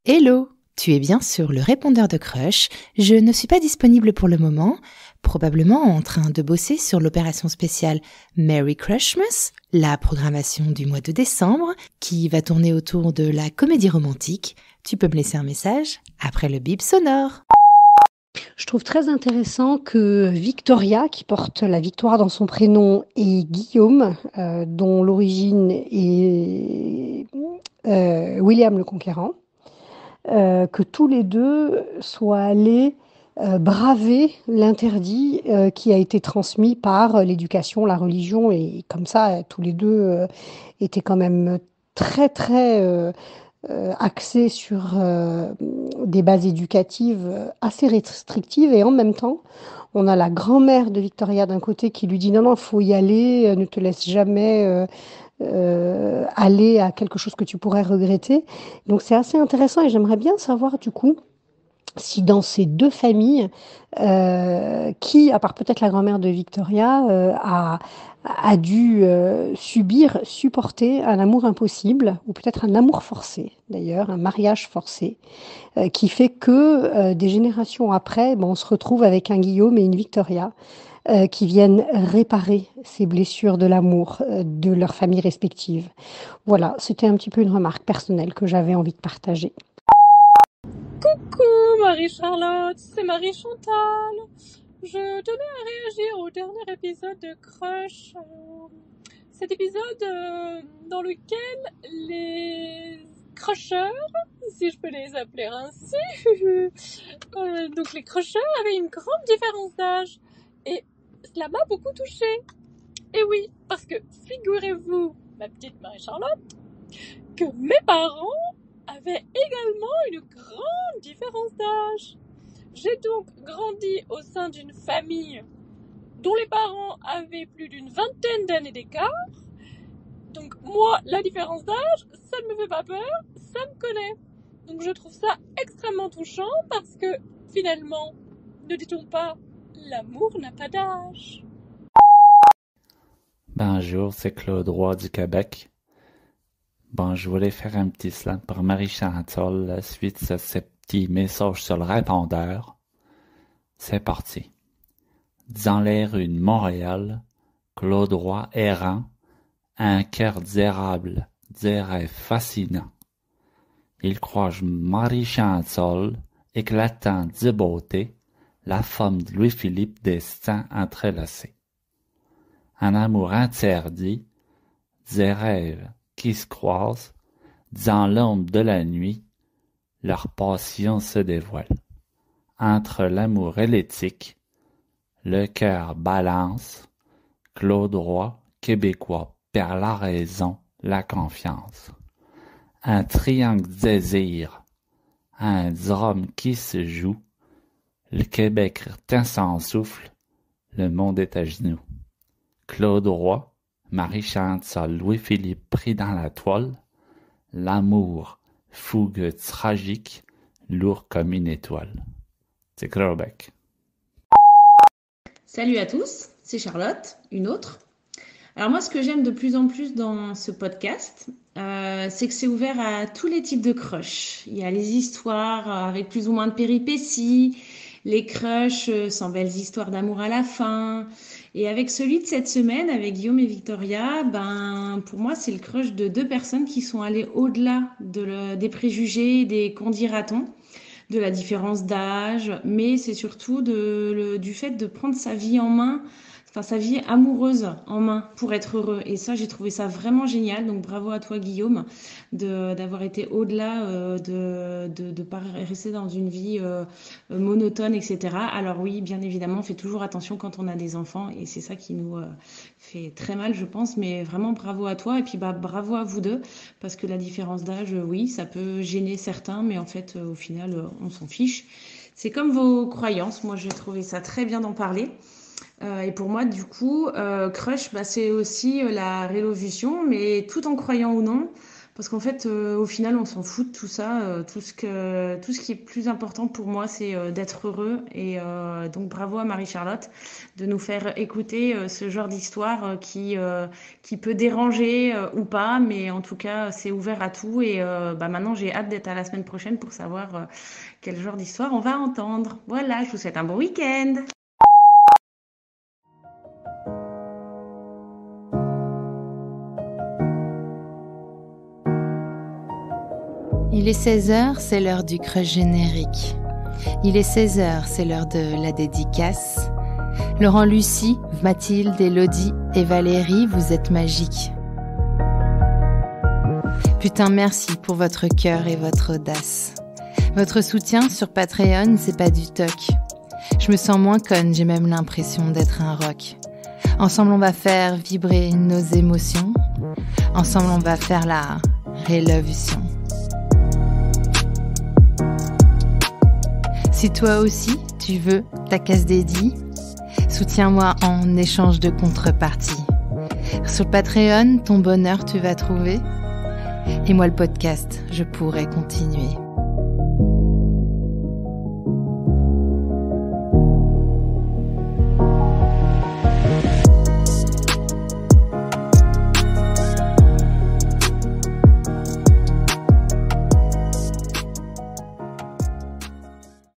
Hello, tu es bien sur le répondeur de Crush. Je ne suis pas disponible pour le moment, probablement en train de bosser sur l'opération spéciale Merry Crushmas, la programmation du mois de décembre, qui va tourner autour de la comédie romantique. Tu peux me laisser un message après le bip sonore. Je trouve très intéressant que Victoria, qui porte la victoire dans son prénom, et Guillaume, dont l'origine est William le Conquérant, que tous les deux soient allés braver l'interdit qui a été transmis par l'éducation, la religion, et comme ça, tous les deux étaient quand même très, très axés sur des bases éducatives assez restrictives. Et en même temps, on a la grand-mère de Victoria d'un côté qui lui dit non, non, il faut y aller, ne te laisse jamais aller à quelque chose que tu pourrais regretter. Donc c'est assez intéressant et j'aimerais bien savoir du coup si dans ces deux familles, qui, à part peut-être la grand-mère de Victoria, a dû subir, supporter un amour impossible, ou peut-être un amour forcé d'ailleurs, un mariage forcé, qui fait que des générations après, ben, on se retrouve avec un Guillaume et une Victoria qui viennent réparer ces blessures de l'amour de leurs familles respectives. Voilà, c'était un petit peu une remarque personnelle que j'avais envie de partager. Coucou Marie-Charlotte, c'est Marie-Chantal. Je tenais à réagir au dernier épisode de Crush. Cet épisode dans lequel les crushers, si je peux les appeler ainsi, donc les crushers avaient une grande différence d'âge. Et cela m'a beaucoup touchée. Et oui, parce que figurez-vous, ma petite Marie-Charlotte, que mes parents avaient également une grande différence d'âge. J'ai donc grandi au sein d'une famille dont les parents avaient plus d'une vingtaine d'années d'écart. Donc moi, la différence d'âge, ça ne me fait pas peur, ça me connaît. Donc je trouve ça extrêmement touchant parce que finalement, ne dit-on pas, l'amour n'a pas d'âge. Bonjour, c'est Claude Roy du Québec. Bon, je voulais faire un petit slam pour Marie-Chantal suite à ce petit message sur le répondeur. C'est parti. Dans les rues de Montréal, Claude Roy errant, un cœur d'érable, des rêves fascinants. Il croise Marie-Chantal, éclatante de beauté, la femme de Louis-Philippe destin entrelacé. Un amour interdit, des rêves qui se croisent, dans l'ombre de la nuit, leur passion se dévoile. Entre l'amour et l'éthique, le cœur balance, Claude Roy, québécois, perd la raison, la confiance. Un triangle désir, un drame qui se joue, le Québec retient son souffle, le monde est à genoux. Claude Roy, Marie-Chantal, Louis-Philippe pris dans la toile, l'amour, fougue tragique, lourd comme une étoile. C'est Québec. Salut à tous, c'est Charlotte, une autre. Alors moi, ce que j'aime de plus en plus dans ce podcast, c'est que c'est ouvert à tous les types de crushs. Il y a les histoires avec plus ou moins de péripéties, les crushs sans belles histoires d'amour à la fin. Et avec celui de cette semaine, avec Guillaume et Victoria, pour moi, c'est le crush de deux personnes qui sont allées au-delà des préjugés, des qu'en dira-t-on, de la différence d'âge, mais c'est surtout du fait de prendre sa vie en main, enfin sa vie amoureuse en main pour être heureux. Et ça, j'ai trouvé ça vraiment génial. Donc bravo à toi, Guillaume, d'avoir été au-delà de pas rester dans une vie monotone, etc. Alors oui, bien évidemment, on fait toujours attention quand on a des enfants et c'est ça qui nous fait très mal, je pense. Mais vraiment bravo à toi et puis bravo à vous deux parce que la différence d'âge, oui, ça peut gêner certains, mais en fait, au final, on s'en fiche. C'est comme vos croyances. Moi, j'ai trouvé ça très bien d'en parler. Et pour moi, du coup, crush, c'est aussi la révolution, mais tout en croyant ou non, Parce qu'en fait, au final, on s'en fout de tout ça. Tout ce qui est plus important pour moi, c'est d'être heureux. Et donc, bravo à Marie-Charlotte de nous faire écouter ce genre d'histoire qui peut déranger ou pas. Mais en tout cas, c'est ouvert à tout. Et maintenant, j'ai hâte d'être à la semaine prochaine pour savoir quel genre d'histoire on va entendre. Voilà, je vous souhaite un bon week-end. Il est 16h, c'est l'heure du crush générique. Il est 16h, c'est l'heure de la dédicace. Laurent, Lucie, Mathilde, Élodie et Valérie, vous êtes magiques. Putain, merci pour votre cœur et votre audace. Votre soutien sur Patreon, c'est pas du toc. Je me sens moins conne, j'ai même l'impression d'être un rock. Ensemble, on va faire vibrer nos émotions. Ensemble, on va faire la révolution. Si toi aussi, tu veux ta case dédiée, soutiens-moi en échange de contrepartie. Sur Patreon, ton bonheur tu vas trouver. Et moi le podcast, je pourrai continuer.